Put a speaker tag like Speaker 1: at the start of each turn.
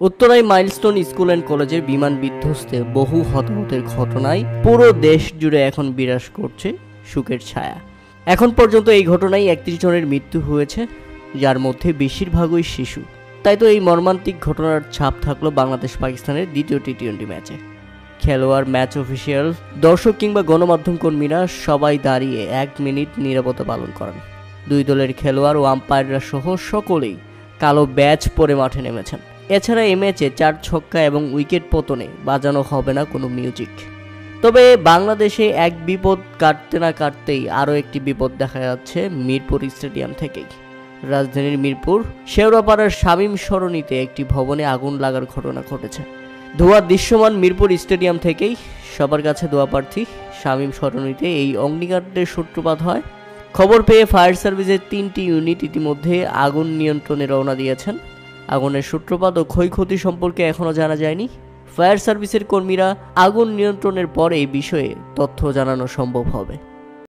Speaker 1: উত্তরায় milestone school and কলেজের বিমান বিধ্বস্তে বহু হতাহতের ঘটনায় পুরো দেশ জুড়ে এখন বিরাজ করছে শোকের ছায়া। এখন পর্যন্ত এই ঘটনায় ৩১ জনের মৃত্যু হয়েছে, যার মধ্যে বেশিরভাগই শিশু। তাই তো এই মর্মান্তিক ঘটনার ছাপ থাকলো বাংলাদেশ পাকিস্তানের দ্বিতীয় টি-20 ম্যাচে। খেলোয়াড়, ম্যাচ অফিসিয়াল, দর্শক কিংবা গণমাধ্যম কর্মীরা সবাই দাঁড়িয়ে ১ মিনিট নীরবতা পালন করেন। দুই দলের খেলোয়াড় ও আম্পায়াররা সহ সকলেই কালো ব্যাজ পরে মাঠে নেমেছেন। এছাড়া এই ম্যাচে ৪ ছক্কা এবং উইকেট পতনে বাজানো হবে না কোনো মিউজিক। তবে বাংলাদেশে এক বিপদ কাটতে না কাটতেই আরও একটি বিপদ দেখা যাচ্ছে মিরপুর স্টেডিয়াম থেকেই। রাজধানীর মিরপুর শেওড়াপাড়ার শামীম সরণিতে একটি ভবনে আগুন লাগার ঘটনা ঘটেছে। ধোঁয়া দৃশ্যমান মিরপুর স্টেডিয়াম থেকেই। সবার কাছে দোয়া প্রার্থী। শামীম সরণিতে এই অগ্নিকাণ্ডের সূত্রপাত হয়। খবর পেয়ে ফায়ার সার্ভিসের ৩টি ইউনিট ইতিমধ্যে আগুন নিয়ন্ত্রণে রওনা দিয়েছেন। আগুনের সূত্রপাত ও ক্ষয়ক্ষতি সম্পর্কে এখনও জানা যায়নি। ফায়ার সার্ভিসের কর্মীরা আগুন নিয়ন্ত্রণের পর এই বিষয়ে তথ্য জানানো সম্ভব হবে।